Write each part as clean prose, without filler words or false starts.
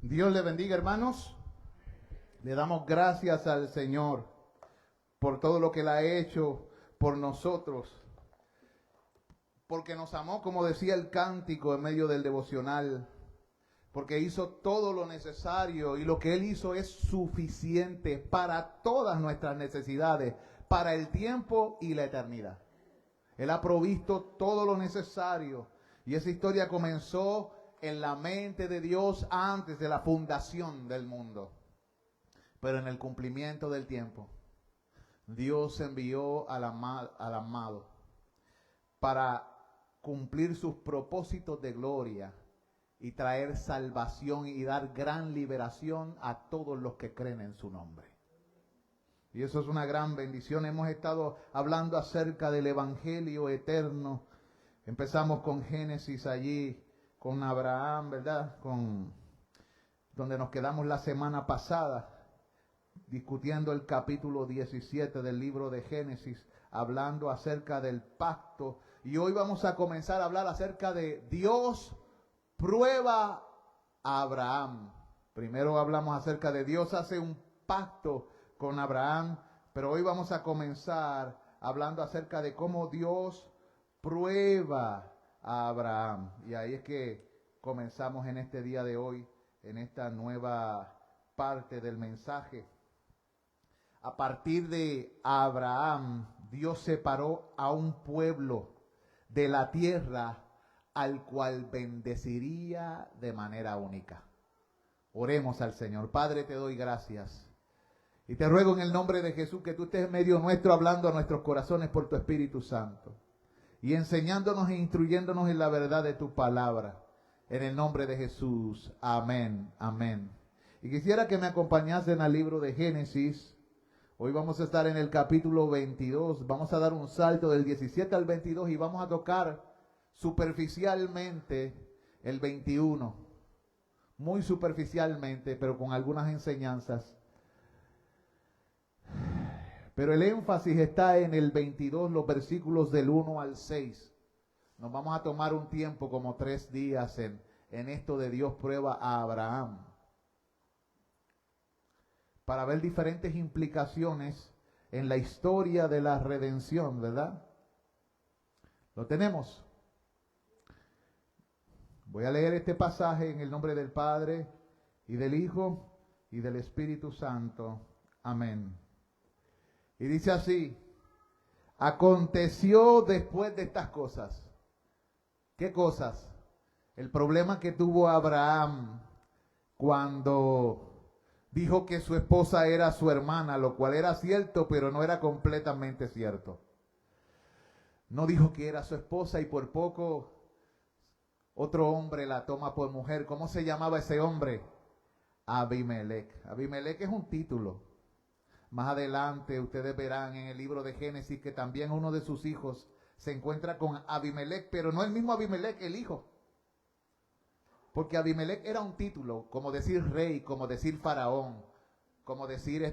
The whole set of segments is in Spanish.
Dios le bendiga, hermanos. Le damos gracias al Señor por todo lo que Él ha hecho por nosotros, porque nos amó, como decía el cántico en medio del devocional, porque hizo todo lo necesario y lo que Él hizo es suficiente para todas nuestras necesidades, para el tiempo y la eternidad. Él ha provisto todo lo necesario y esa historia comenzó en la mente de Dios antes de la fundación del mundo. Pero en el cumplimiento del tiempo, Dios envió al amado para cumplir sus propósitos de gloria y traer salvación y dar gran liberación a todos los que creen en su nombre. Y eso es una gran bendición. Hemos estado hablando acerca del Evangelio eterno. Empezamos con Génesis allí, con Abraham, ¿verdad? Donde nos quedamos la semana pasada, discutiendo el capítulo 17 del libro de Génesis, hablando acerca del pacto. Y hoy vamos a comenzar a hablar acerca de Dios prueba a Abraham. Primero hablamos acerca de Dios hace un pacto con Abraham, pero hoy vamos a comenzar hablando acerca de cómo Dios prueba a Abraham. Y ahí es que comenzamos en este día de hoy, en esta nueva parte del mensaje. A partir de Abraham, Dios separó a un pueblo de la tierra al cual bendeciría de manera única. Oremos al Señor. Padre, te doy gracias. Y te ruego en el nombre de Jesús que tú estés en medio nuestro, hablando a nuestros corazones por tu Espíritu Santo. Y enseñándonos e instruyéndonos en la verdad de tu palabra. En el nombre de Jesús. Amén. Amén. Y quisiera que me acompañasen al libro de Génesis. Hoy vamos a estar en el capítulo 22. Vamos a dar un salto del 17 al 22 y vamos a tocar superficialmente el 21. Muy superficialmente, pero con algunas enseñanzas. Pero el énfasis está en el 22, los versículos del 1 al 6. Nos vamos a tomar un tiempo, como 3 días, en esto de Dios prueba a Abraham, para ver diferentes implicaciones en la historia de la redención, ¿verdad? ¿Lo tenemos? Voy a leer este pasaje en el nombre del Padre, y del Hijo, y del Espíritu Santo. Amén. Y dice así: aconteció después de estas cosas. ¿Qué cosas? El problema que tuvo Abraham cuando dijo que su esposa era su hermana, lo cual era cierto, pero no era completamente cierto. No dijo que era su esposa y por poco otro hombre la toma por mujer. ¿Cómo se llamaba ese hombre? Abimelec. Abimelec es un título. Más adelante ustedes verán en el libro de Génesis que también uno de sus hijos se encuentra con Abimelec, pero no el mismo Abimelec, el hijo. Porque Abimelec era un título, como decir rey, como decir faraón, como decir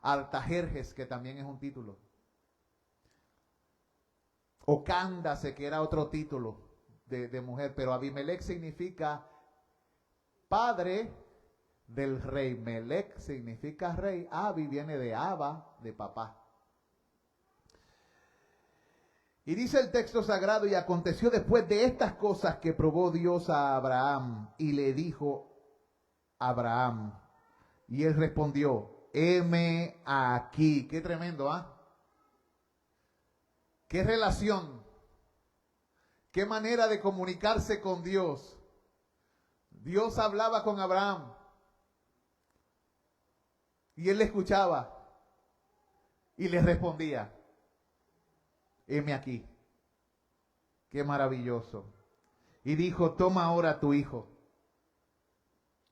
Artajerjes, que también es un título. O Cándace, que era otro título de mujer, pero Abimelec significa padre del rey. Melec significa rey. Abi viene de Abba, de papá. Y dice el texto sagrado: y aconteció después de estas cosas que probó Dios a Abraham y le dijo Abraham, y él respondió: heme aquí. Qué tremendo, ¿ah? Qué relación, qué manera de comunicarse con Dios. Dios hablaba con Abraham y él le escuchaba y le respondía: heme aquí. Qué maravilloso. Y dijo: toma ahora tu hijo,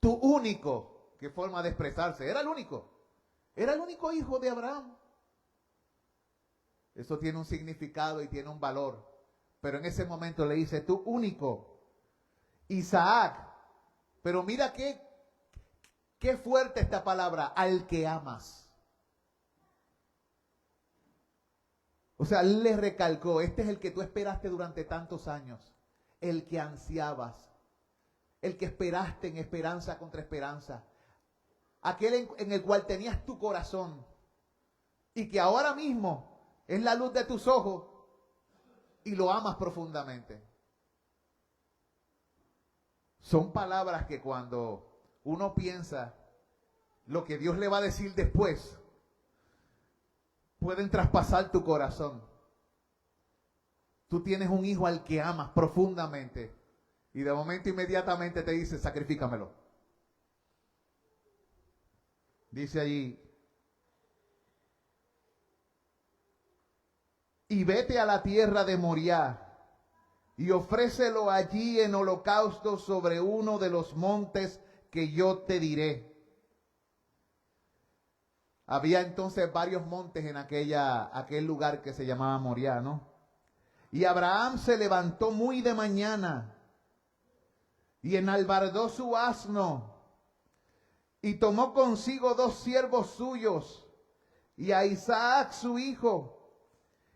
tu único. Qué forma de expresarse. Era el único hijo de Abraham. Eso tiene un significado y tiene un valor. Pero en ese momento le dice: tu único, Isaac. Pero mira qué fuerte esta palabra: al que amas. O sea, le recalcó: este es el que tú esperaste durante tantos años, el que ansiabas, el que esperaste en esperanza contra esperanza, aquel en el cual tenías tu corazón y que ahora mismo es la luz de tus ojos y lo amas profundamente. Son palabras que cuando uno piensa lo que Dios le va a decir después, pueden traspasar tu corazón. Tú tienes un hijo al que amas profundamente y de momento inmediatamente te dice, sacrifícamelo. Dice allí, y vete a la tierra de Moriah y ofrécelo allí en holocausto sobre uno de los montes que yo te diré. Había entonces varios montes en aquel lugar que se llamaba Moriah, ¿no? Y Abraham se levantó muy de mañana y enalbardó su asno y tomó consigo 2 siervos suyos y a Isaac su hijo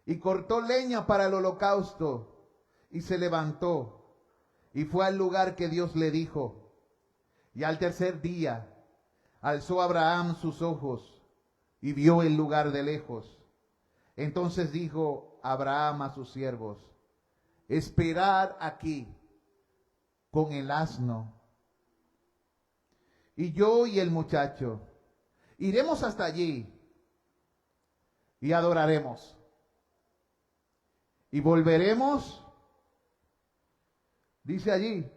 y cortó leña para el holocausto y se levantó y fue al lugar que Dios le dijo. Y al tercer día alzó Abraham sus ojos y vio el lugar de lejos. Entonces dijo Abraham a sus siervos, esperad aquí con el asno, y yo y el muchacho iremos hasta allí y adoraremos. Y volveremos, dice allí,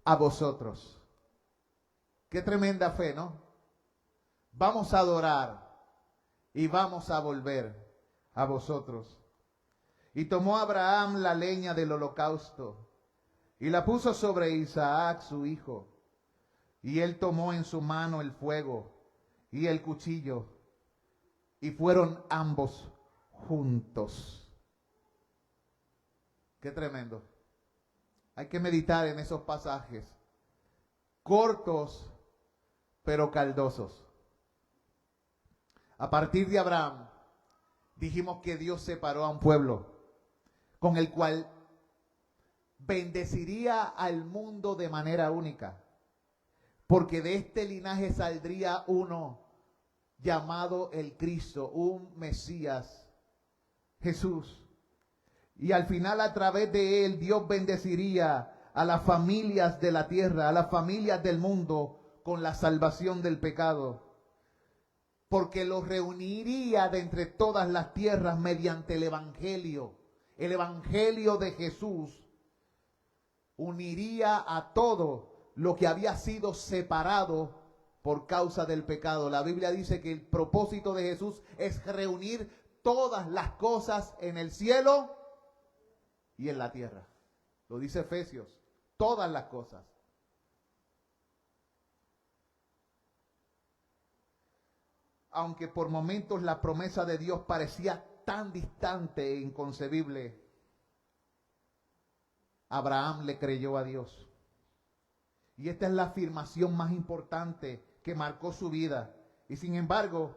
a vosotros. Qué tremenda fe, ¿no? Vamos a adorar y vamos a volver a vosotros. Y tomó Abraham la leña del holocausto y la puso sobre Isaac su hijo. Y él tomó en su mano el fuego y el cuchillo y fueron ambos juntos. Qué tremendo. Hay que meditar en esos pasajes cortos pero caldosos. A partir de Abraham dijimos que Dios separó a un pueblo con el cual bendeciría al mundo de manera única, porque de este linaje saldría uno llamado el Cristo, un Mesías, Jesús. Y al final, a través de él, Dios bendeciría a las familias de la tierra, a las familias del mundo, con la salvación del pecado. Porque los reuniría de entre todas las tierras mediante el Evangelio. El Evangelio de Jesús uniría a todo lo que había sido separado por causa del pecado. La Biblia dice que el propósito de Jesús es reunir todas las cosas en el cielo y en la tierra. Lo dice Efesios, todas las cosas. Aunque por momentos la promesa de Dios parecía tan distante e inconcebible, Abraham le creyó a Dios. Y esta es la afirmación más importante que marcó su vida. Y sin embargo,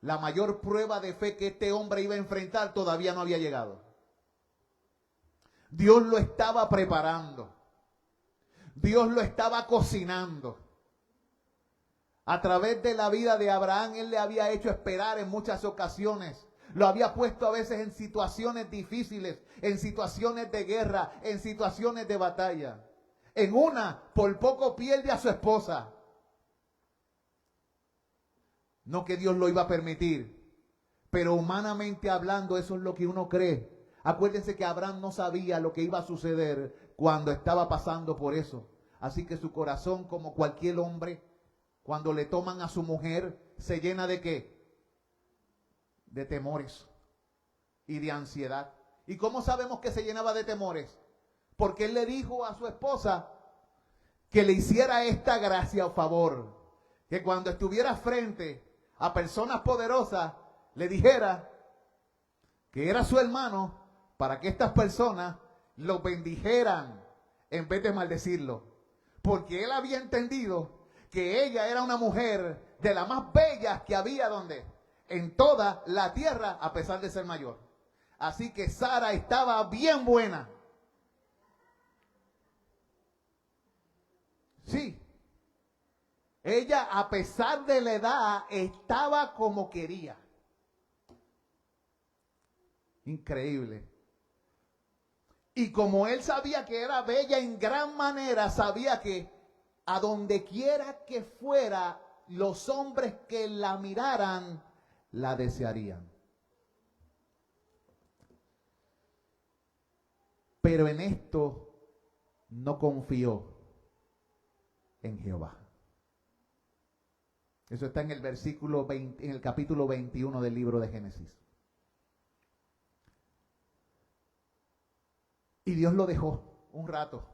la mayor prueba de fe que este hombre iba a enfrentar todavía no había llegado. Dios lo estaba preparando. Dios lo estaba cocinando. A través de la vida de Abraham, él le había hecho esperar en muchas ocasiones. Lo había puesto a veces en situaciones difíciles, en situaciones de guerra, en situaciones de batalla. En una, por poco pierde a su esposa. No que Dios lo iba a permitir, pero humanamente hablando, eso es lo que uno cree. Acuérdense que Abraham no sabía lo que iba a suceder cuando estaba pasando por eso. Así que su corazón, como cualquier hombre, cuando le toman a su mujer, se llena ¿de qué? De temores y de ansiedad. ¿Y cómo sabemos que se llenaba de temores? Porque él le dijo a su esposa que le hiciera esta gracia o favor, que cuando estuviera frente a personas poderosas, le dijera que era su hermano, para que estas personas lo bendijeran en vez de maldecirlo. Porque él había entendido que ella era una mujer de las más bellas que había en toda la tierra, a pesar de ser mayor. Así que Sara estaba bien buena. Ella, a pesar de la edad, estaba como quería. Increíble. Y como él sabía que era bella en gran manera, sabía que a donde quiera que fuera, los hombres que la miraran, la desearían. Pero en esto no confió en Jehová. Eso está en el versículo 20, en el capítulo 21 del libro de Génesis. Y Dios lo dejó un rato.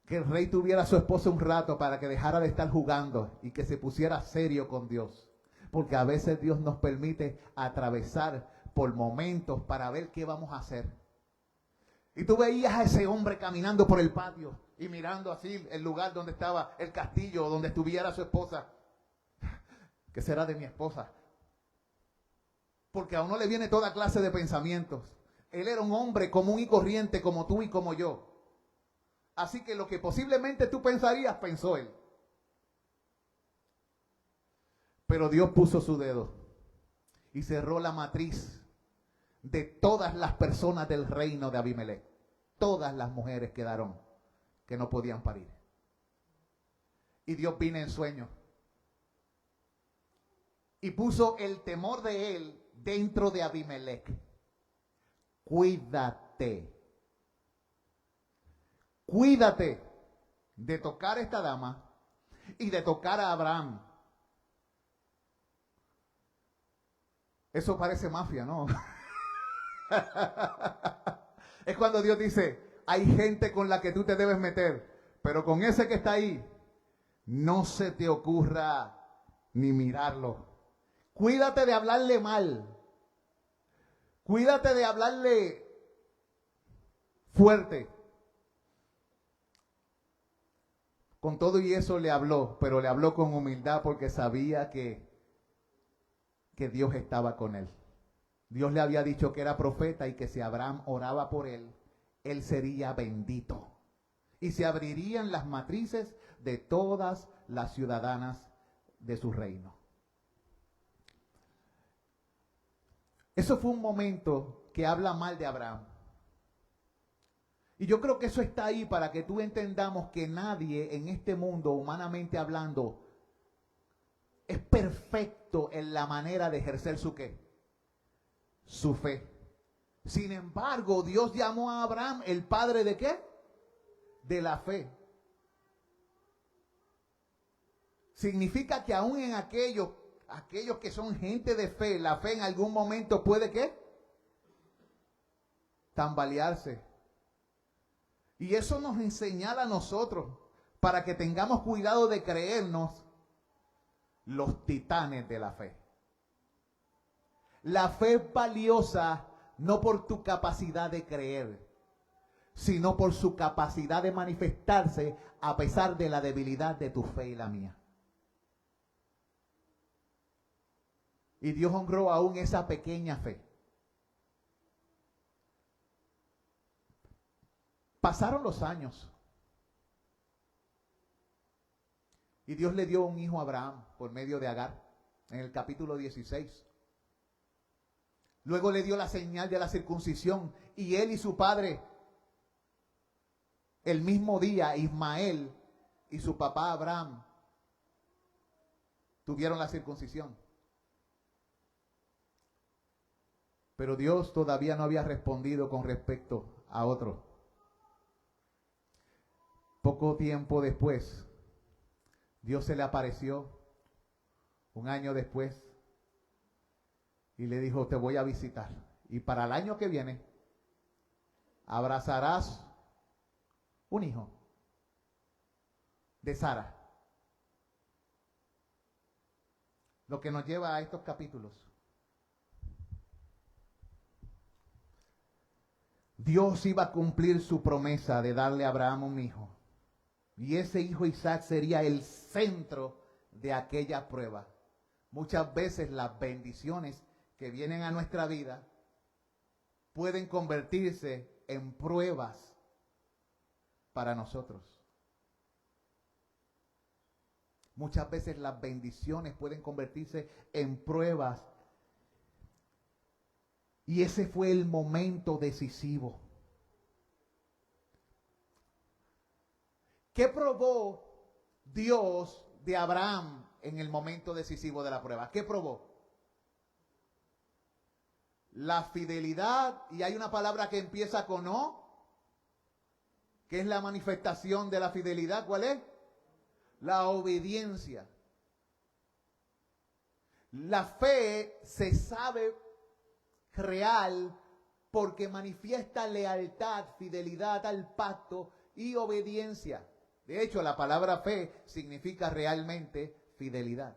Que el rey tuviera a su esposa un rato para que dejara de estar jugando y que se pusiera serio con Dios. Porque a veces Dios nos permite atravesar por momentos para ver qué vamos a hacer. Y tú veías a ese hombre caminando por el patio y mirando así el lugar donde estaba el castillo, donde estuviera su esposa. ¿Qué será de mi esposa? Porque a uno le viene toda clase de pensamientos. Él era un hombre común y corriente como tú y como yo. Así que lo que posiblemente tú pensarías, pensó él. Pero Dios puso su dedo y cerró la matriz de todas las personas del reino de Abimelech. Todas las mujeres quedaron que no podían parir. Y Dios vino en sueño y puso el temor de él dentro de Abimelech. Cuídate. Cuídate de tocar a esta dama y de tocar a Abraham. Eso parece mafia, ¿no? Es cuando Dios dice, hay gente con la que tú te debes meter, pero con ese que está ahí, no se te ocurra ni mirarlo. Cuídate de hablarle mal. Cuídate de hablarle fuerte. Con todo y eso le habló, pero le habló con humildad porque sabía que Dios estaba con él. Dios le había dicho que era profeta y que si Abraham oraba por él, él sería bendito. Y se abrirían las matrices de todas las ciudadanas de su reino. Eso fue un momento que habla mal de Abraham. Y yo creo que eso está ahí para que tú entendamos que nadie en este mundo, humanamente hablando, es perfecto en la manera de ejercer su ¿qué? Su fe. Sin embargo, Dios llamó a Abraham el padre de ¿qué? De la fe. Significa que aún en aquellos que son gente de fe, la fe en algún momento puede ¿qué? Tambalearse. Y eso nos señala a nosotros para que tengamos cuidado de creernos los titanes de la fe. La fe es valiosa no por tu capacidad de creer, sino por su capacidad de manifestarse a pesar de la debilidad de tu fe y la mía. Y Dios honró aún esa pequeña fe. Pasaron los años. Y Dios le dio un hijo a Abraham por medio de Agar, en el capítulo 16. Luego le dio la señal de la circuncisión y él y su padre, el mismo día, Ismael y su papá Abraham, tuvieron la circuncisión. Pero Dios todavía no había respondido con respecto a otro. Poco tiempo después, Dios se le apareció, un año después, y le dijo, te voy a visitar. Y para el año que viene, abrazarás un hijo de Sara. Lo que nos lleva a estos capítulos. Dios iba a cumplir su promesa de darle a Abraham un hijo. Y ese hijo Isaac sería el centro de aquella prueba. Muchas veces las bendiciones que vienen a nuestra vida pueden convertirse en pruebas para nosotros. Muchas veces las bendiciones pueden convertirse en pruebas. Y ese fue el momento decisivo. ¿Qué probó Dios de Abraham en el momento decisivo de la prueba? ¿Qué probó? La fidelidad, y hay una palabra que empieza con O, que es la manifestación de la fidelidad. ¿Cuál es? La obediencia. La fe se sabe real porque manifiesta lealtad, fidelidad al pacto y obediencia. De hecho, la palabra fe significa realmente fidelidad.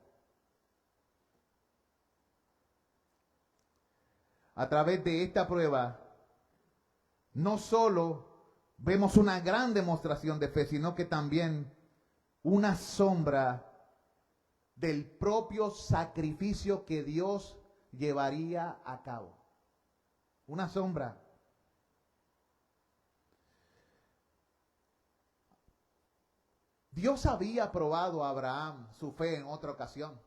A través de esta prueba, no solo vemos una gran demostración de fe, sino que también una sombra del propio sacrificio que Dios llevaría a cabo. Una sombra. Dios había probado a Abraham su fe en otra ocasión.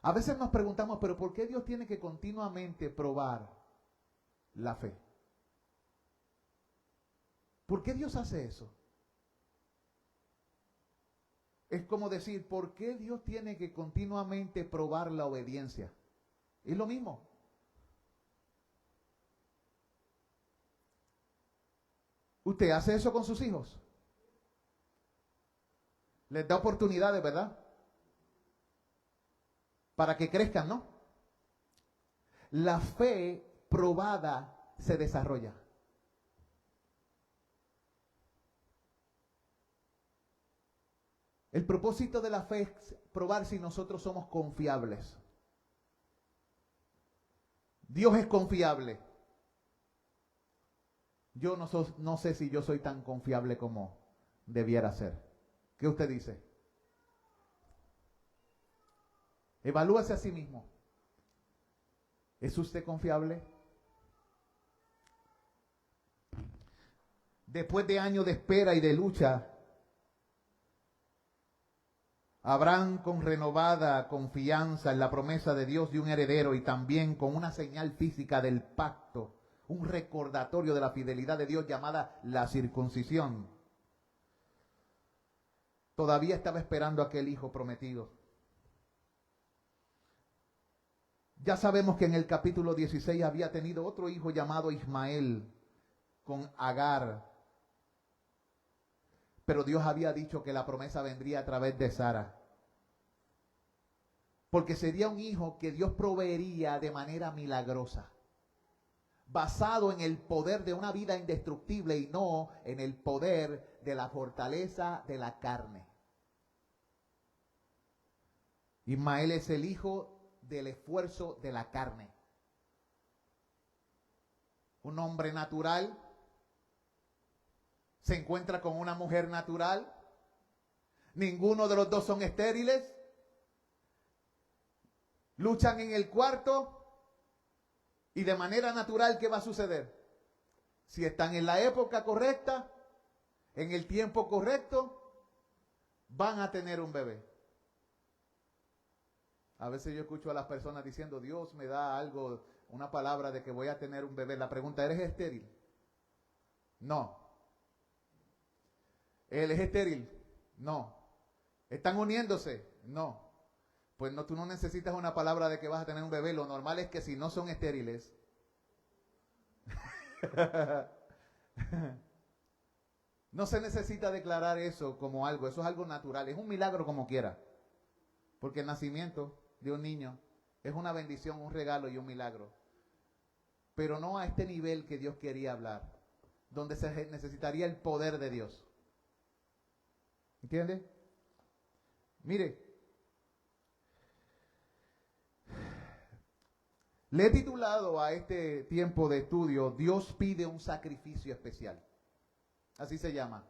A veces nos preguntamos, pero ¿por qué Dios tiene que continuamente probar la fe? ¿Por qué Dios hace eso? Es como decir, ¿por qué Dios tiene que continuamente probar la obediencia? Es lo mismo. ¿Usted hace eso con sus hijos? Les da oportunidades, ¿verdad? Para que crezcan, ¿no? La fe probada se desarrolla. El propósito de la fe es probar si nosotros somos confiables. Dios es confiable. Yo no sé si yo soy tan confiable como debiera ser. ¿Qué usted dice? Evalúese a sí mismo. ¿Es usted confiable? Después de años de espera y de lucha, Abraham, con renovada confianza en la promesa de Dios de un heredero y también con una señal física del pacto, un recordatorio de la fidelidad de Dios llamada la circuncisión, todavía estaba esperando aquel hijo prometido. Ya sabemos que en el capítulo 16 había tenido otro hijo llamado Ismael con Agar. Pero Dios había dicho que la promesa vendría a través de Sara. Porque sería un hijo que Dios proveería de manera milagrosa, basado en el poder de una vida indestructible y no en el poder de la fortaleza de la carne. Ismael es el hijo del esfuerzo de la carne. Un hombre natural se encuentra con una mujer natural. Ninguno de los dos son estériles. Luchan en el cuarto y de manera natural, ¿qué va a suceder? Si están en la época correcta, en el tiempo correcto, van a tener un bebé. A veces yo escucho a las personas diciendo, Dios me da algo, una palabra de que voy a tener un bebé. La pregunta, ¿eres estéril? No. ¿Él es estéril? No. ¿Están uniéndose? No. Pues no, tú no necesitas una palabra de que vas a tener un bebé. Lo normal es que si no son estériles, no se necesita declarar eso como algo. Eso es algo natural. Es un milagro como quiera. Porque el nacimiento de un niño es una bendición, un regalo y un milagro. Pero no a este nivel que Dios quería hablar, donde se necesitaría el poder de Dios. ¿Entiende? Mire, le he titulado a este tiempo de estudio, Dios pide un sacrificio especial. Así se llama.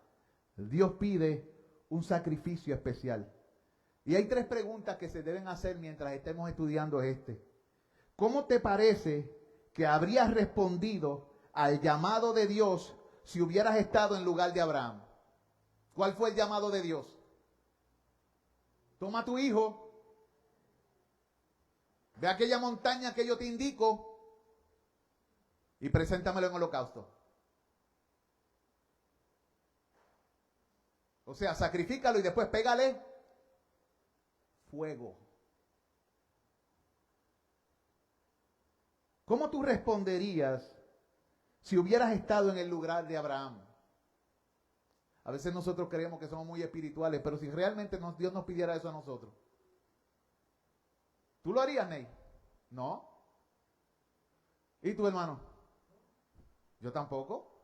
Dios pide un sacrificio especial. Y hay 3 preguntas que se deben hacer mientras estemos estudiando este. ¿Cómo te parece que habrías respondido al llamado de Dios si hubieras estado en lugar de Abraham? ¿Cuál fue el llamado de Dios? toma a tu hijo, ve a aquella montaña que yo te indico y preséntamelo en holocausto. O sea, sacrifícalo y después pégale fuego. ¿Cómo tú responderías si hubieras estado en el lugar de Abraham? A veces nosotros creemos que somos muy espirituales, pero si realmente Dios nos pidiera eso a nosotros, ¿tú lo harías, Ney? No. ¿Y tu hermano? Yo tampoco.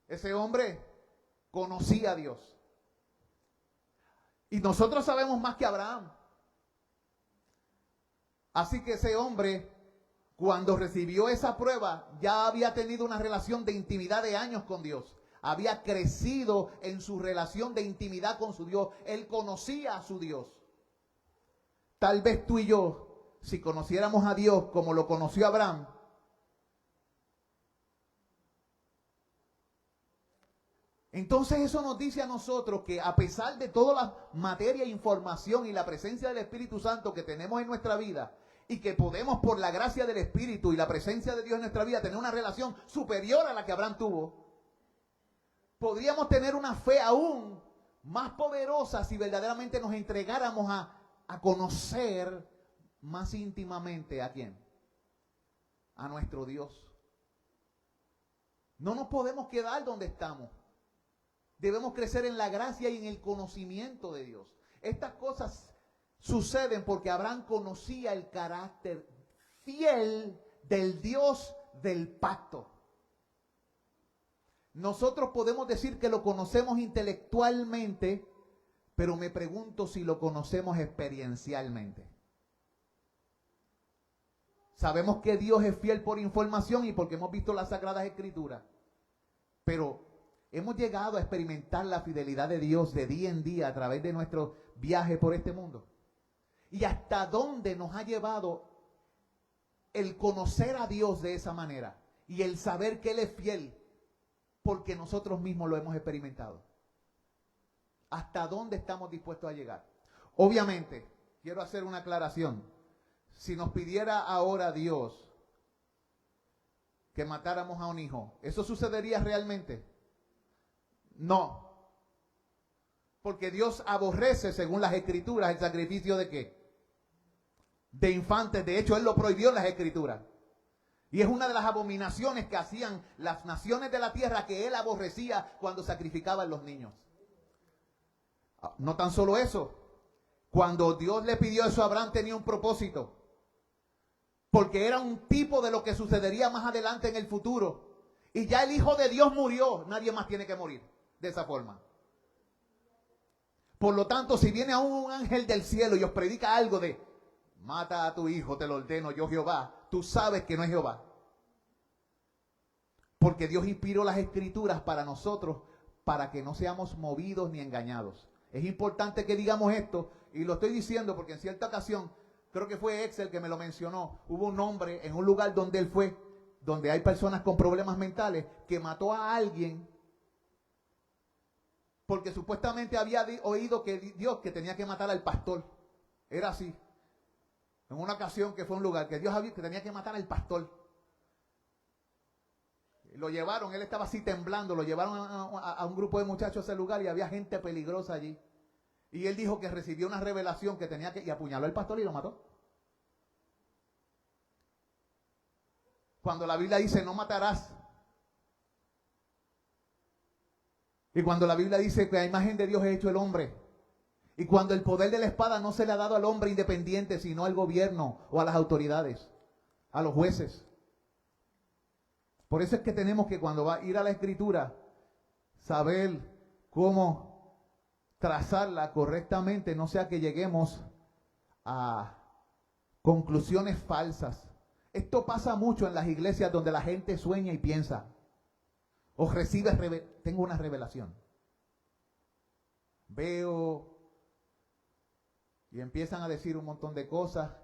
Ese hombre conocía a Dios. Y nosotros sabemos más que Abraham. Así que ese hombre, cuando recibió esa prueba, ya había tenido una relación de intimidad de años con Dios. Había crecido en su relación de intimidad con su Dios. Él conocía a su Dios. Tal vez tú y yo, si conociéramos a Dios como lo conoció Abraham, entonces eso nos dice a nosotros que a pesar de toda la materia, información y la presencia del Espíritu Santo que tenemos en nuestra vida, y que podemos por la gracia del Espíritu y la presencia de Dios en nuestra vida tener una relación superior a la que Abraham tuvo, podríamos tener una fe aún más poderosa si verdaderamente nos entregáramos a conocer más íntimamente ¿a quién? A nuestro Dios. No nos podemos quedar donde estamos. Debemos crecer en la gracia y en el conocimiento de Dios. Estas cosas suceden porque Abraham conocía el carácter fiel del Dios del pacto. Nosotros podemos decir que lo conocemos intelectualmente, pero me pregunto si lo conocemos experiencialmente. Sabemos que Dios es fiel por información y porque hemos visto las Sagradas Escrituras, pero hemos llegado a experimentar la fidelidad de Dios de día en día a través de nuestro viaje por este mundo. Y hasta dónde nos ha llevado el conocer a Dios de esa manera y el saber que Él es fiel porque nosotros mismos lo hemos experimentado. ¿Hasta dónde estamos dispuestos a llegar? Obviamente, quiero hacer una aclaración. Si nos pidiera ahora Dios que matáramos a un hijo, ¿eso sucedería realmente? No. Porque Dios aborrece, según las Escrituras, el sacrificio de ¿qué? De infantes. De hecho, Él lo prohibió en las Escrituras. Y es una de las abominaciones que hacían las naciones de la tierra que Él aborrecía cuando sacrificaban los niños. No tan solo eso. Cuando Dios le pidió eso a Abraham tenía un propósito. Porque era un tipo de lo que sucedería más adelante en el futuro. Y ya el Hijo de Dios murió. Nadie más tiene que morir de esa forma. Por lo tanto, si viene a un ángel del cielo y os predica algo de mata a tu hijo, te lo ordeno yo Jehová, tú sabes que no es Jehová. Porque Dios inspiró las Escrituras para nosotros, para que no seamos movidos ni engañados. Es importante que digamos esto, y lo estoy diciendo porque en cierta ocasión, creo que fue Excel que me lo mencionó, hubo un hombre en un lugar donde él fue, donde hay personas con problemas mentales, que mató a alguien porque supuestamente había oído que Dios que tenía que matar al pastor. Era así. En una ocasión que fue un lugar que Dios había que tenía que matar al pastor. Lo llevaron, él estaba así temblando, lo llevaron a un grupo de muchachos a ese lugar y había gente peligrosa allí. Y él dijo que recibió una revelación que tenía que, y apuñaló al pastor y lo mató. Cuando la Biblia dice no matarás. Y cuando la Biblia dice que a imagen de Dios es hecho el hombre. Y cuando el poder de la espada no se le ha dado al hombre independiente, sino al gobierno o a las autoridades, a los jueces. Por eso es que tenemos que cuando va a ir a la Escritura, saber cómo trazarla correctamente, no sea que lleguemos a conclusiones falsas. Esto pasa mucho en las iglesias donde la gente sueña y piensa. O recibe, tengo una revelación. Veo y empiezan a decir un montón de cosas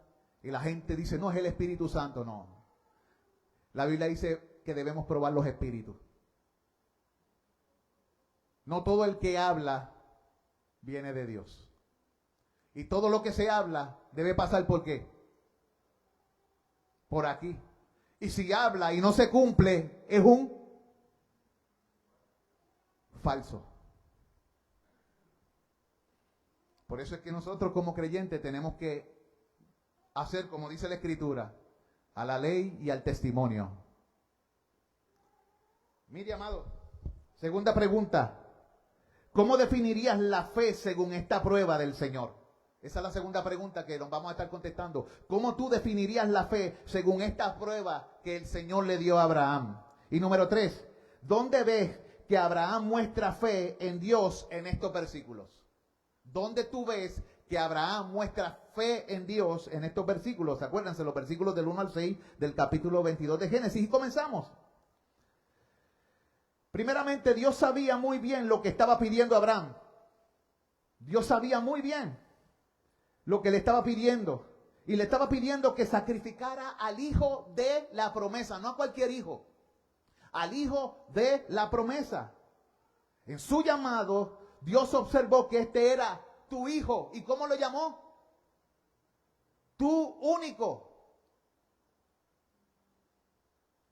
y la gente dice, no, es el Espíritu Santo. No. La Biblia dice que debemos probar los espíritus. No todo el que habla viene de Dios. Y todo lo que se habla debe pasar ¿por qué? Por aquí. Y si habla y no se cumple, es un falso. Por eso es que nosotros como creyentes tenemos que hacer, como dice la Escritura, a la ley y al testimonio. Mire, amado, segunda pregunta. ¿Cómo definirías la fe según esta prueba del Señor? Esa es la segunda pregunta que nos vamos a estar contestando. ¿Cómo tú definirías la fe según esta prueba que el Señor le dio a Abraham? Y número 3, ¿dónde ves que Abraham muestra fe en Dios en estos versículos? ¿Dónde tú ves que Abraham muestra fe en Dios en estos versículos? Acuérdense, los versículos del 1 al 6 del capítulo 22 de Génesis. Y comenzamos. Primeramente, Dios sabía muy bien lo que estaba pidiendo Abraham. Dios sabía muy bien lo que le estaba pidiendo. Y le estaba pidiendo que sacrificara al hijo de la promesa, no a cualquier hijo, al hijo de la promesa. En su llamado, Dios observó que este era tu hijo. ¿Y cómo lo llamó? Tu único.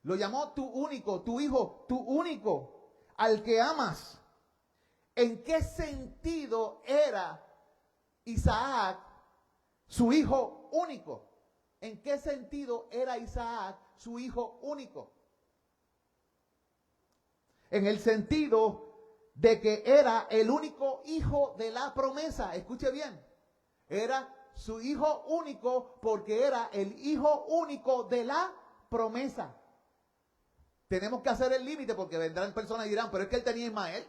Lo llamó tu único, tu hijo, tu único, al que amas. ¿En qué sentido era Isaac su hijo único? ¿En qué sentido era Isaac su hijo único? En el sentido de que era el único hijo de la promesa. Escuche bien, era su hijo único porque era el hijo único de la promesa. Tenemos que hacer el límite porque vendrán personas y dirán, pero es que él tenía Ismael.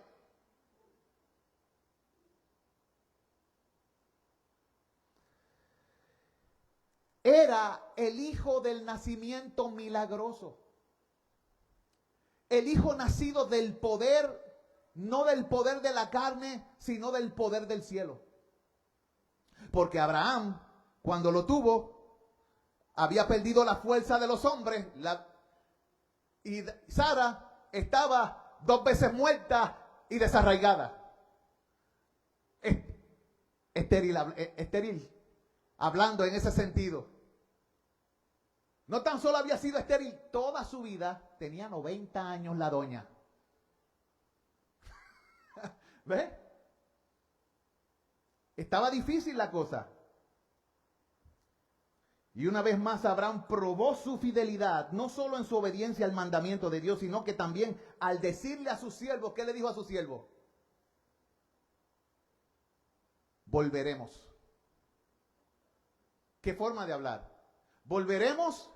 Era el hijo del nacimiento milagroso. El hijo nacido del poder, no del poder de la carne, sino del poder del cielo. Porque Abraham, cuando lo tuvo, había perdido la fuerza de los hombres. Y Sara estaba 2 veces muerta y desarraigada. Estéril, hablando en ese sentido. No tan solo había sido estéril toda su vida, tenía 90 años la doña. ¿Ves? Estaba difícil la cosa. Y una vez más Abraham probó su fidelidad, no solo en su obediencia al mandamiento de Dios, sino que también al decirle a su siervo, ¿qué le dijo a su siervo? Volveremos. ¿Qué forma de hablar? Volveremos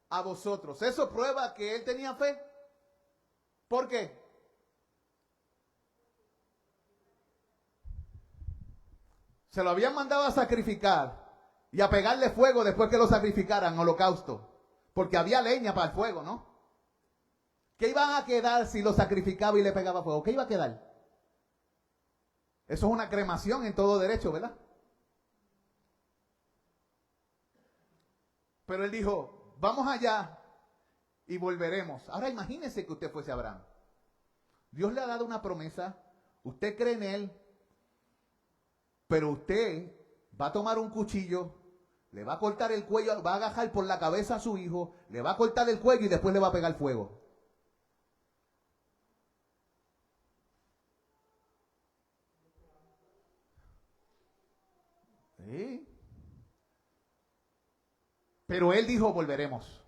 a vosotros. ¿Eso prueba que él tenía fe? ¿Por qué? Se lo habían mandado a sacrificar y a pegarle fuego después que lo sacrificaran, holocausto. Porque había leña para el fuego, ¿no? ¿Qué iban a quedar si lo sacrificaba y le pegaba fuego? ¿Qué iba a quedar? Eso es una cremación en todo derecho, ¿verdad? Pero él dijo, vamos allá y volveremos. Ahora imagínese que usted fuese Abraham. Dios le ha dado una promesa, usted cree en él, pero usted va a tomar un cuchillo, le va a cortar el cuello, va a agajar por la cabeza a su hijo, le va a cortar el cuello y después le va a pegar fuego. ¿Sí? Pero él dijo, volveremos.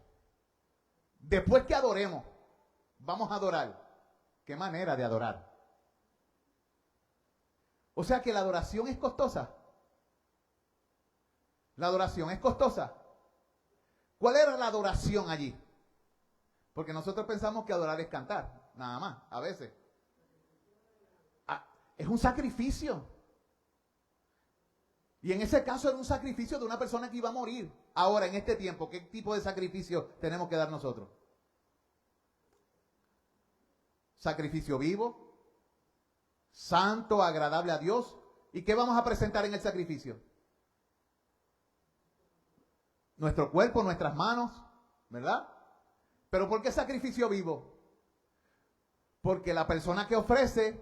Después que adoremos, vamos a adorar. ¿Qué manera de adorar? O sea que la adoración es costosa. La adoración es costosa. ¿Cuál era la adoración allí? Porque nosotros pensamos que adorar es cantar, nada más, a veces. Es un sacrificio. Y en ese caso era un sacrificio de una persona que iba a morir. Ahora, en este tiempo, ¿qué tipo de sacrificio tenemos que dar nosotros? Sacrificio vivo, santo, agradable a Dios. ¿Y qué vamos a presentar en el sacrificio? Nuestro cuerpo, nuestras manos, ¿verdad? ¿Pero por qué sacrificio vivo? Porque la persona que ofrece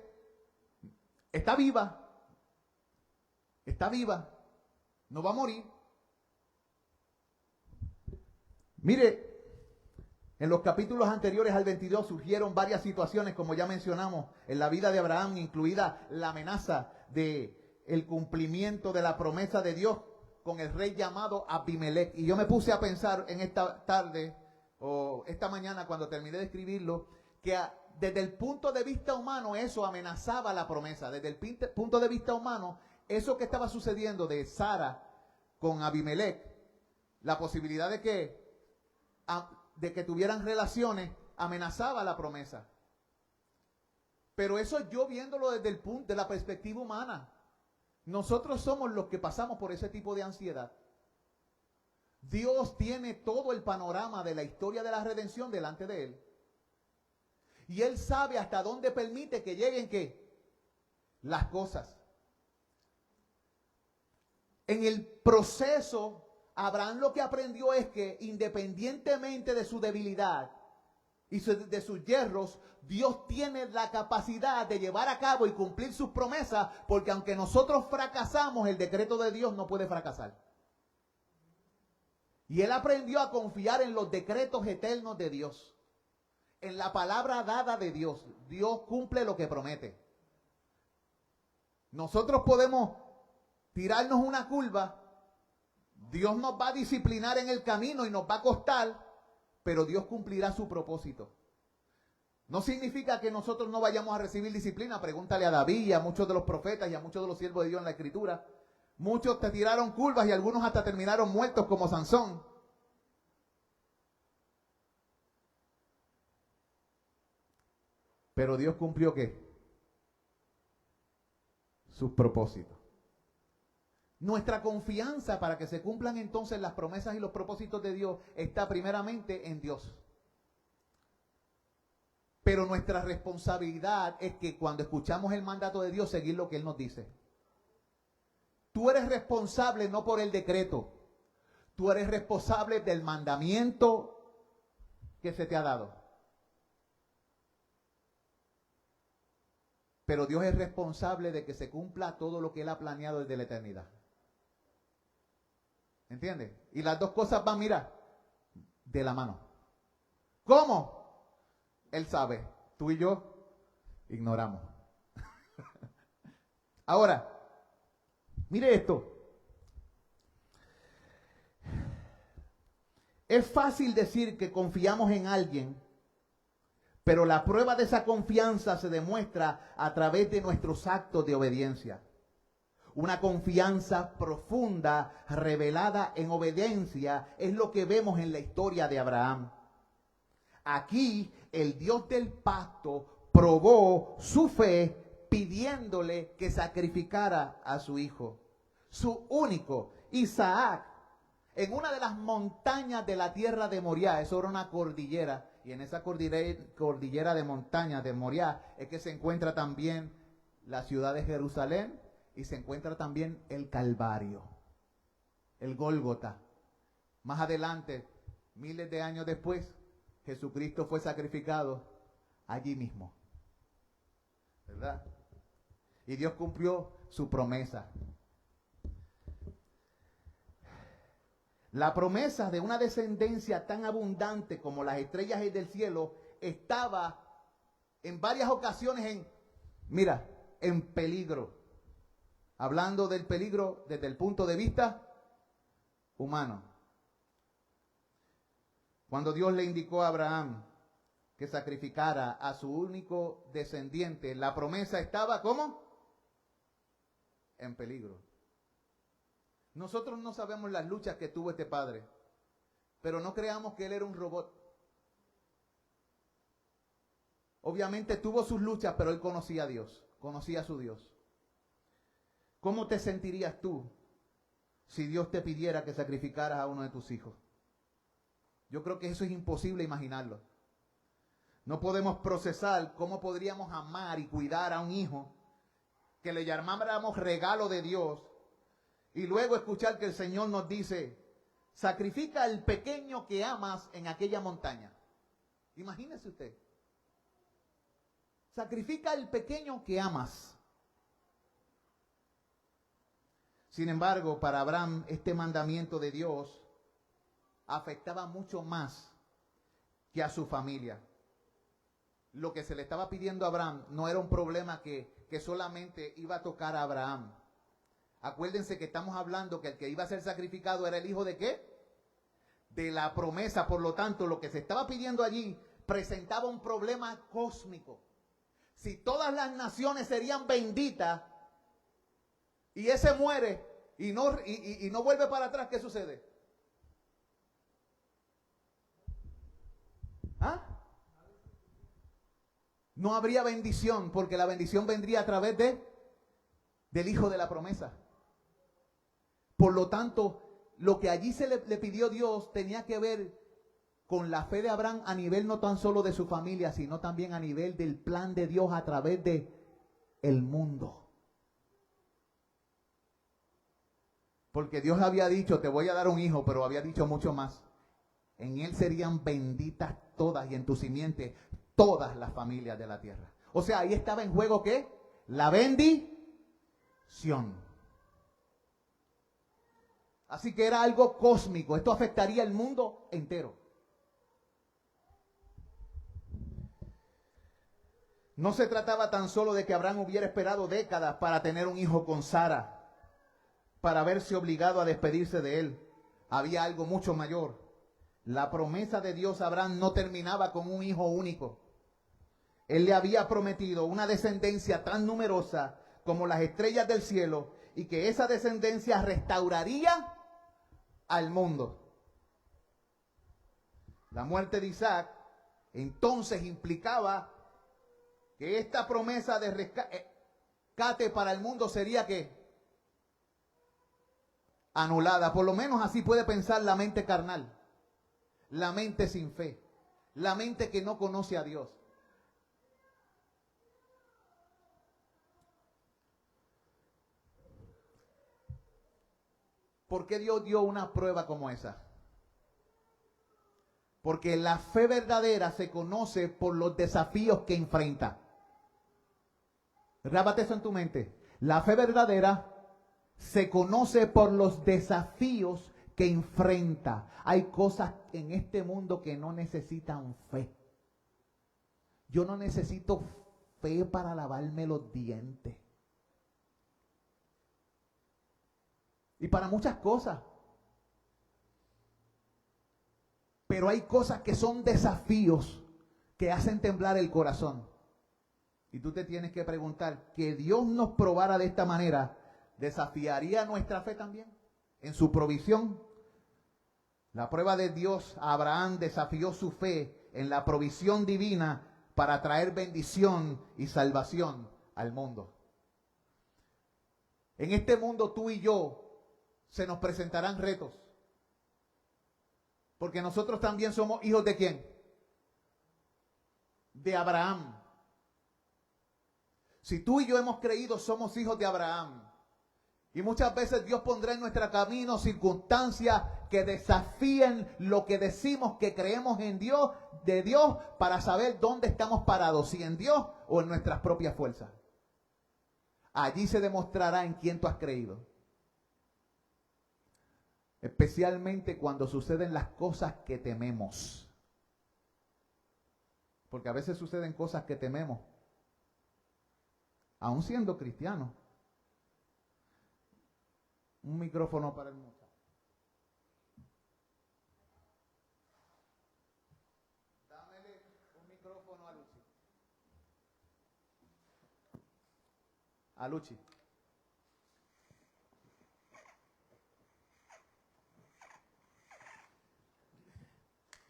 está viva. Está viva. No va a morir. Mire, en los capítulos anteriores al 22 surgieron varias situaciones, como ya mencionamos, en la vida de Abraham, incluida la amenaza de el cumplimiento de la promesa de Dios con el rey llamado Abimelech. Y yo me puse a pensar en esta tarde o esta mañana cuando terminé de escribirlo, que desde el punto de vista humano eso amenazaba la promesa. Desde el punto de vista humano, eso que estaba sucediendo de Sara con Abimelech, la posibilidad de que tuvieran relaciones, amenazaba la promesa. Pero eso yo viéndolo desde el punto de la perspectiva humana. Nosotros somos los que pasamos por ese tipo de ansiedad. Dios tiene todo el panorama de la historia de la redención delante de Él. Y Él sabe hasta dónde permite que lleguen las cosas. En el proceso, Abraham lo que aprendió es que independientemente de su debilidad y de sus yerros, Dios tiene la capacidad de llevar a cabo y cumplir sus promesas, porque aunque nosotros fracasamos, el decreto de Dios no puede fracasar. Y él aprendió a confiar en los decretos eternos de Dios, en la palabra dada de Dios. Dios cumple lo que promete. Nosotros podemos tirarnos una curva, Dios nos va a disciplinar en el camino y nos va a costar, pero Dios cumplirá su propósito. No significa que nosotros no vayamos a recibir disciplina. Pregúntale a David y a muchos de los profetas y a muchos de los siervos de Dios en la Escritura. Muchos te tiraron curvas y algunos hasta terminaron muertos como Sansón. Pero Dios cumplió ¿qué? Sus propósitos. Nuestra confianza para que se cumplan entonces las promesas y los propósitos de Dios está primeramente en Dios. Pero nuestra responsabilidad es que cuando escuchamos el mandato de Dios, seguir lo que Él nos dice. Tú eres responsable no por el decreto. Tú eres responsable del mandamiento que se te ha dado. Pero Dios es responsable de que se cumpla todo lo que Él ha planeado desde la eternidad. ¿Entiendes? Y las dos cosas van, mira, de la mano. ¿Cómo? Él sabe. Tú y yo ignoramos. Ahora, mire esto. Es fácil decir que confiamos en alguien, pero la prueba de esa confianza se demuestra a través de nuestros actos de obediencia. Una confianza profunda, revelada en obediencia, es lo que vemos en la historia de Abraham. Aquí, el Dios del pacto probó su fe pidiéndole que sacrificara a su hijo, su único, Isaac, en una de las montañas de la tierra de Moriah. Eso era una cordillera, y en esa cordillera de montañas de Moriah es que se encuentra también la ciudad de Jerusalén y se encuentra también el Calvario, el Gólgota. Más adelante, miles de años después, Jesucristo fue sacrificado allí mismo, ¿verdad? Y Dios cumplió su promesa. La promesa de una descendencia tan abundante como las estrellas del cielo estaba en varias ocasiones en peligro. Hablando del peligro desde el punto de vista humano. Cuando Dios le indicó a Abraham que sacrificara a su único descendiente, la promesa estaba ¿cómo? En peligro. Nosotros no sabemos las luchas que tuvo este padre, pero no creamos que él era un robot. Obviamente tuvo sus luchas, pero él conocía a Dios, conocía a su Dios. ¿Cómo te sentirías tú si Dios te pidiera que sacrificaras a uno de tus hijos? Yo creo que eso es imposible imaginarlo. No podemos procesar cómo podríamos amar y cuidar a un hijo que le llamáramos regalo de Dios y luego escuchar que el Señor nos dice, sacrifica al pequeño que amas en aquella montaña. Imagínese usted. Sacrifica al pequeño que amas. Sin embargo, para Abraham este mandamiento de Dios afectaba mucho más que a su familia. Lo que se le estaba pidiendo a Abraham no era un problema que solamente iba a tocar a Abraham. Acuérdense que estamos hablando que el que iba a ser sacrificado era el hijo de ¿qué? De la promesa. Por lo tanto, lo que se estaba pidiendo allí presentaba un problema cósmico. Si todas las naciones serían benditas y ese muere y no vuelve para atrás, ¿qué sucede? ¿Ah? No habría bendición, porque la bendición vendría a través del hijo de la promesa. Por lo tanto, lo que allí se le pidió Dios tenía que ver con la fe de Abraham a nivel no tan solo de su familia, sino también a nivel del plan de Dios a través de el mundo. Porque Dios había dicho, te voy a dar un hijo, pero había dicho mucho más. En él serían benditas todas y en tu simiente todas las familias de la tierra. O sea, ahí estaba en juego ¿qué? La bendición. Así que era algo cósmico. Esto afectaría el mundo entero. No se trataba tan solo de que Abraham hubiera esperado décadas para tener un hijo con Sara, para verse obligado a despedirse de él. Había algo mucho mayor. La promesa de Dios a Abraham no terminaba con un hijo único. Él le había prometido una descendencia tan numerosa como las estrellas del cielo y que esa descendencia restauraría al mundo. La muerte de Isaac entonces implicaba que esta promesa de rescate para el mundo sería ¿qué? Anulada. Por lo menos así puede pensar la mente carnal, la mente sin fe, la mente que no conoce a Dios. ¿Por qué Dios dio una prueba como esa? Porque la fe verdadera se conoce por los desafíos que enfrenta. Grábate eso en tu mente. La fe verdadera se conoce por los desafíos que enfrenta. Hay cosas en este mundo que no necesitan fe. Yo no necesito fe para lavarme los dientes. Y para muchas cosas. Pero hay cosas que son desafíos que hacen temblar el corazón. Y tú te tienes que preguntar, ¿que Dios nos probara de esta manera desafiaría nuestra fe también? En su provisión. La prueba de Dios a Abraham desafió su fe en la provisión divina para traer bendición y salvación al mundo. En este mundo tú y yo se nos presentarán retos. Porque nosotros también somos hijos ¿de quién? De Abraham. Si tú y yo hemos creído, somos hijos de Abraham. Y muchas veces Dios pondrá en nuestro camino circunstancias que desafíen lo que decimos que creemos en Dios, de Dios, para saber dónde estamos parados, si en Dios o en nuestras propias fuerzas. Allí se demostrará en quién tú has creído. Especialmente cuando suceden las cosas que tememos. Porque a veces suceden cosas que tememos, aún siendo cristianos. Un micrófono para el muchacho. Dámele un micrófono a Luchi. A Luchi.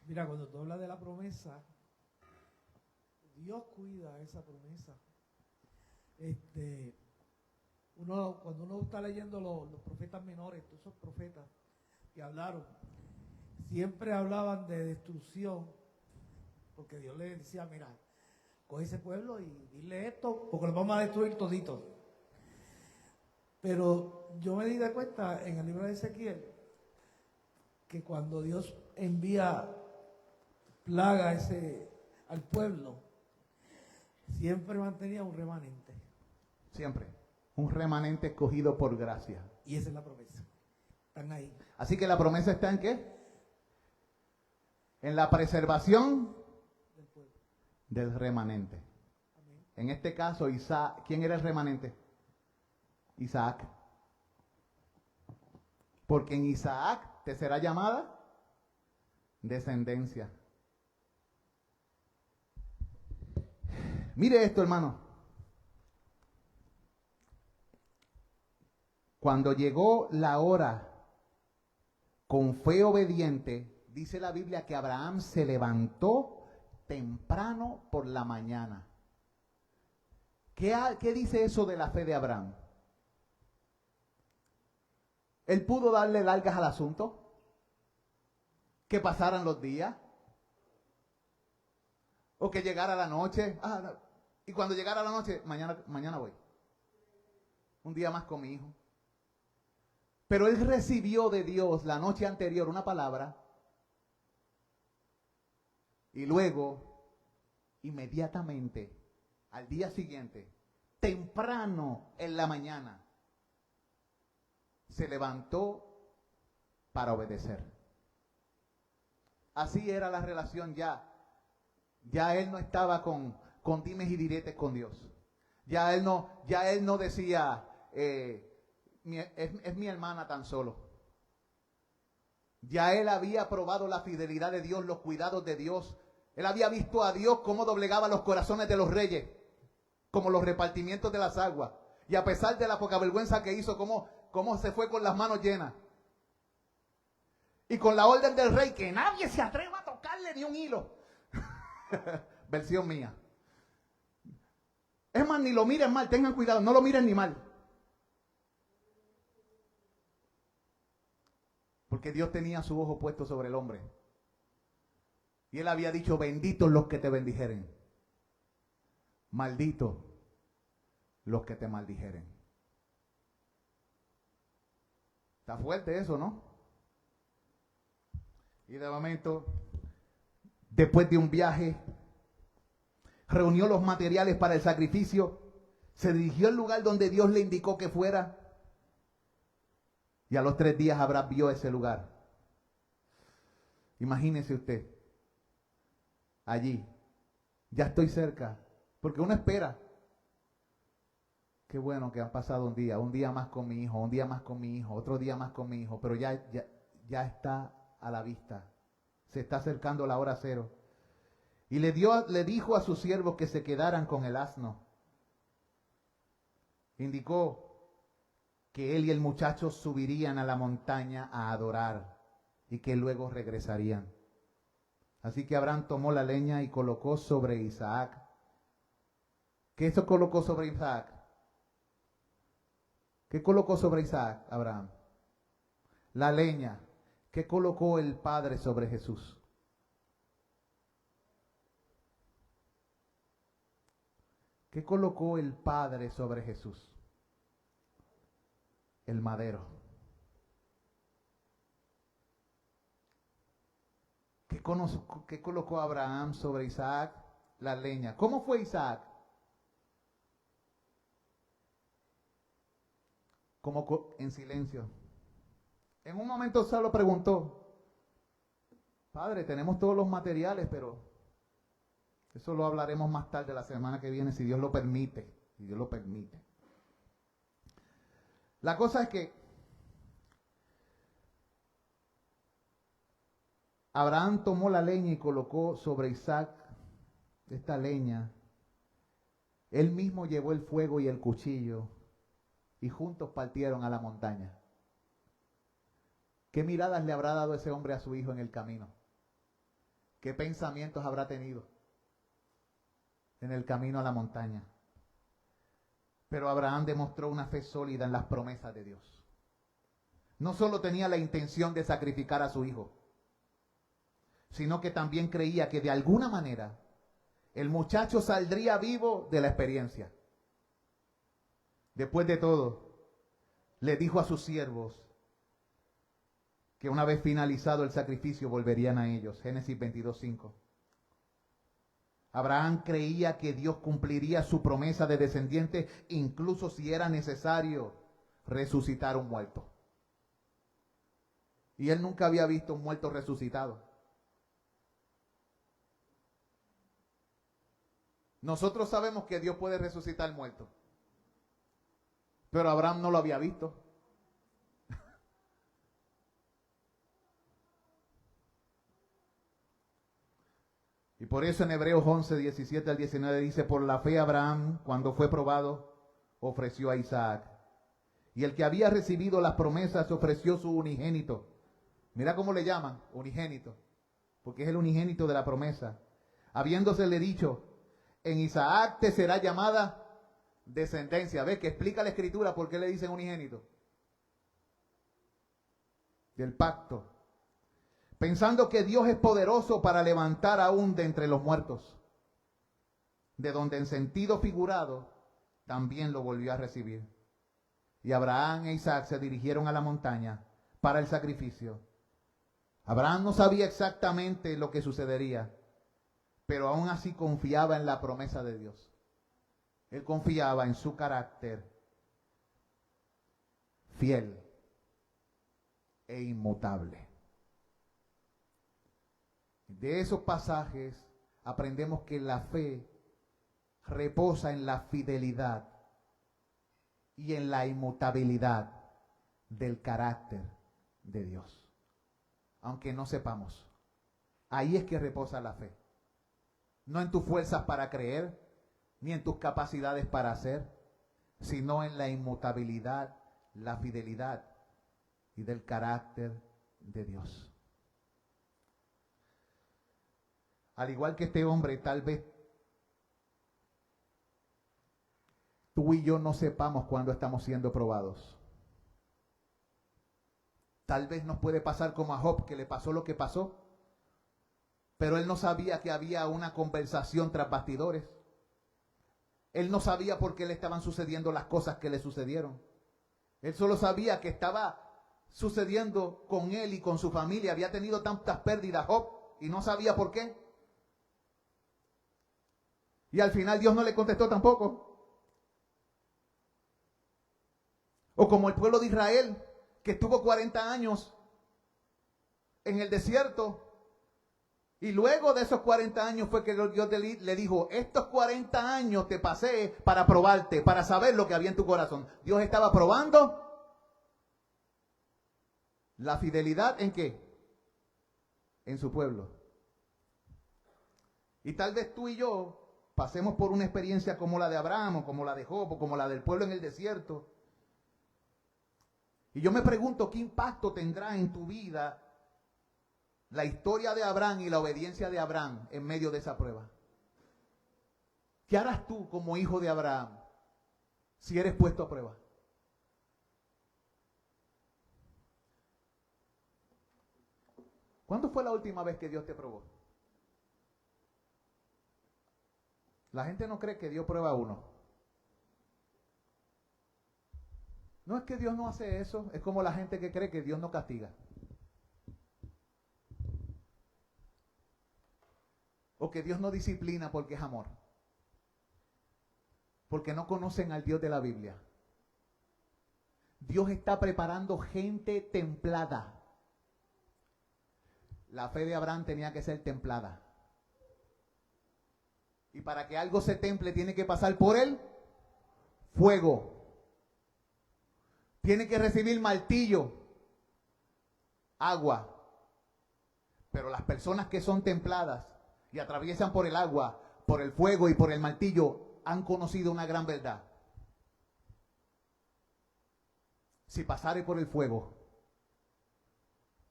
Mira, cuando tú hablas de la promesa, Dios cuida esa promesa. Cuando uno está leyendo los profetas menores, todos esos profetas que hablaron, siempre hablaban de destrucción, porque Dios les decía, mira, coge ese pueblo y dile esto, porque los vamos a destruir toditos. Pero yo me di de cuenta en el libro de Ezequiel que cuando Dios envía plaga al pueblo, siempre mantenía un remanente. Siempre. Un remanente escogido por gracia. Y esa es la promesa. Están ahí. Así que la promesa está en ¿qué? En la preservación Del pueblo. del remanente. Amén. En este caso, Isaac, ¿quién era el remanente? Isaac. Porque en Isaac te será llamada descendencia. Mire esto, hermano. Cuando llegó la hora, con fe obediente, dice la Biblia que Abraham se levantó temprano por la mañana. ¿Qué dice eso de la fe de Abraham? Él pudo darle largas al asunto, que pasaran los días, o que llegara la noche. Y cuando llegara la noche, mañana voy. Un día más con mi hijo. Pero él recibió de Dios la noche anterior una palabra y luego, inmediatamente, al día siguiente, temprano en la mañana, se levantó para obedecer. Así era la relación ya. Ya él no estaba con dimes y diretes con Dios. Ya él no decía, es mi hermana tan solo. Ya él había probado la fidelidad de Dios, los cuidados de Dios. Él había visto a Dios cómo doblegaba los corazones de los reyes, como los repartimientos de las aguas. Y a pesar de la poca vergüenza que hizo, cómo se fue con las manos llenas. Y con la orden del rey, que nadie se atreva a tocarle ni un hilo. Versión mía. Es más, ni lo miren mal, tengan cuidado, no lo miren ni mal. Porque Dios tenía su ojo puesto sobre el hombre. Y él había dicho, benditos los que te bendijeren. Malditos los que te maldijeren. Está fuerte eso, ¿no? Y de momento, después de un viaje, reunió los materiales para el sacrificio, se dirigió al lugar donde Dios le indicó que fuera, y a los 3 días Abraham vio ese lugar. Imagínese usted, allí, ya estoy cerca, porque uno espera. Qué bueno que han pasado un día más con mi hijo, un día más con mi hijo, otro día más con mi hijo, pero ya está a la vista, se está acercando la hora cero. Y le dijo a sus siervos que se quedaran con el asno. Indicó que él y el muchacho subirían a la montaña a adorar y que luego regresarían. Así que Abraham tomó la leña y colocó sobre Isaac. ¿Qué eso colocó sobre Isaac? ¿Qué colocó sobre Isaac, Abraham? La leña. ¿Qué colocó el Padre sobre Jesús? ¿Qué colocó el Padre sobre Jesús? El madero. ¿Qué colocó Abraham sobre Isaac? La leña. ¿Cómo fue Isaac? Como en silencio. En un momento solo preguntó, Padre, tenemos todos los materiales, pero eso lo hablaremos más tarde la semana que viene, si Dios lo permite. Si Dios lo permite. La cosa es que Abraham tomó la leña y colocó sobre Isaac esta leña. Él mismo llevó el fuego y el cuchillo y juntos partieron a la montaña. ¿Qué miradas le habrá dado ese hombre a su hijo en el camino? ¿Qué pensamientos habrá tenido en el camino a la montaña? Pero Abraham demostró una fe sólida en las promesas de Dios. No solo tenía la intención de sacrificar a su hijo, sino que también creía que de alguna manera el muchacho saldría vivo de la experiencia. Después de todo, le dijo a sus siervos que una vez finalizado el sacrificio volverían a ellos. Génesis 22:5. Abraham creía que Dios cumpliría su promesa de descendiente, incluso si era necesario resucitar un muerto. Y él nunca había visto un muerto resucitado. Nosotros sabemos que Dios puede resucitar muertos, pero Abraham no lo había visto. Y por eso en Hebreos 11, 17 al 19 dice, por la fe Abraham, cuando fue probado, ofreció a Isaac. Y el que había recibido las promesas ofreció su unigénito. Mira cómo le llaman, unigénito, porque es el unigénito de la promesa. Habiéndosele dicho, en Isaac te será llamada descendencia. ¿Ves que explica la escritura por qué le dicen unigénito? Del pacto. Pensando que Dios es poderoso para levantar aún de entre los muertos, de donde en sentido figurado también lo volvió a recibir. Y Abraham e Isaac se dirigieron a la montaña para el sacrificio. Abraham no sabía exactamente lo que sucedería, pero aún así confiaba en la promesa de Dios. Él confiaba en su carácter fiel e inmutable. De esos pasajes aprendemos que la fe reposa en la fidelidad y en la inmutabilidad del carácter de Dios. Aunque no sepamos, ahí es que reposa la fe. No en tus fuerzas para creer, ni en tus capacidades para hacer, sino en la inmutabilidad, la fidelidad y del carácter de Dios. Al igual que este hombre, tal vez tú y yo no sepamos cuándo estamos siendo probados. Tal vez nos puede pasar como a Job, que le pasó lo que pasó, pero él no sabía que había una conversación tras bastidores. Él no sabía por qué le estaban sucediendo las cosas que le sucedieron. Él solo sabía que estaba sucediendo con él y con su familia. Había tenido tantas pérdidas Job y no sabía por qué. Y al final Dios no le contestó tampoco. O como el pueblo de Israel, que estuvo 40 años en el desierto. Y luego de esos 40 años fue que Dios le dijo, estos 40 años te pasé para probarte, para saber lo que había en tu corazón. Dios estaba probando la fidelidad ¿en qué? En su pueblo. Y tal vez tú y yo pasemos por una experiencia como la de Abraham, o como la de Job, o como la del pueblo en el desierto. Y yo me pregunto, ¿qué impacto tendrá en tu vida la historia de Abraham y la obediencia de Abraham en medio de esa prueba? ¿Qué harás tú como hijo de Abraham si eres puesto a prueba? ¿Cuándo fue la última vez que Dios te probó? La gente no cree que Dios prueba a uno. No es que Dios no hace eso, es como la gente que cree que Dios no castiga. O que Dios no disciplina porque es amor. Porque no conocen al Dios de la Biblia. Dios está preparando gente templada. La fe de Abraham tenía que ser templada. Y para que algo se temple tiene que pasar por el fuego. Tiene que recibir martillo, agua. Pero las personas que son templadas y atraviesan por el agua, por el fuego y por el martillo, han conocido una gran verdad. Si pasare por el fuego,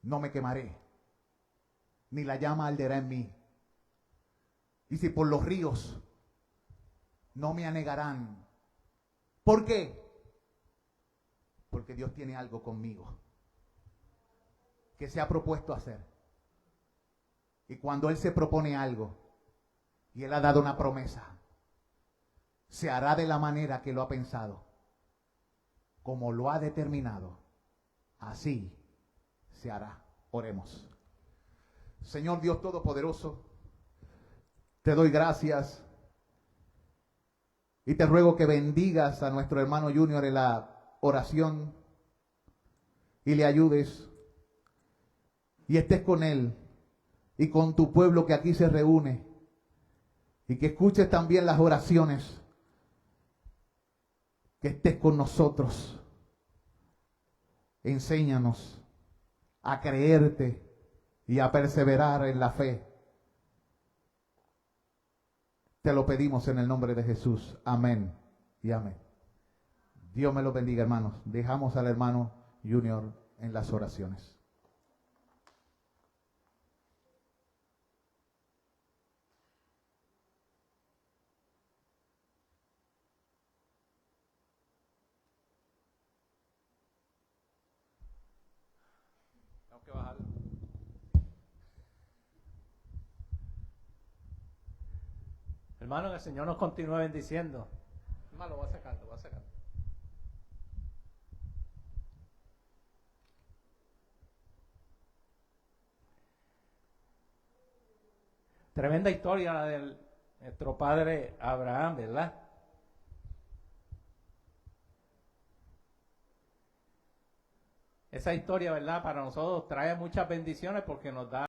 no me quemaré, ni la llama arderá en mí. Y si por los ríos, no me anegarán. ¿Por qué? Porque Dios tiene algo conmigo que se ha propuesto hacer. Y cuando Él se propone algo y Él ha dado una promesa, se hará de la manera que lo ha pensado, como lo ha determinado. Así se hará. Oremos. Señor Dios Todopoderoso, Te doy gracias y te ruego que bendigas a nuestro hermano Junior en la oración y le ayudes y estés con él y con tu pueblo que aquí se reúne y que escuches también las oraciones, que estés con nosotros. Enséñanos a creerte y a perseverar en la fe. Te lo pedimos en el nombre de Jesús. Amén y amén. Dios me lo bendiga, hermanos. Dejamos al hermano Junior en las oraciones. Tengo que bajar. Hermano, que el Señor nos continúe bendiciendo. Hermano, lo voy a sacar, lo voy a sacar. Tremenda historia la de nuestro padre Abraham, ¿verdad? Esa historia, ¿verdad? Para nosotros trae muchas bendiciones porque nos da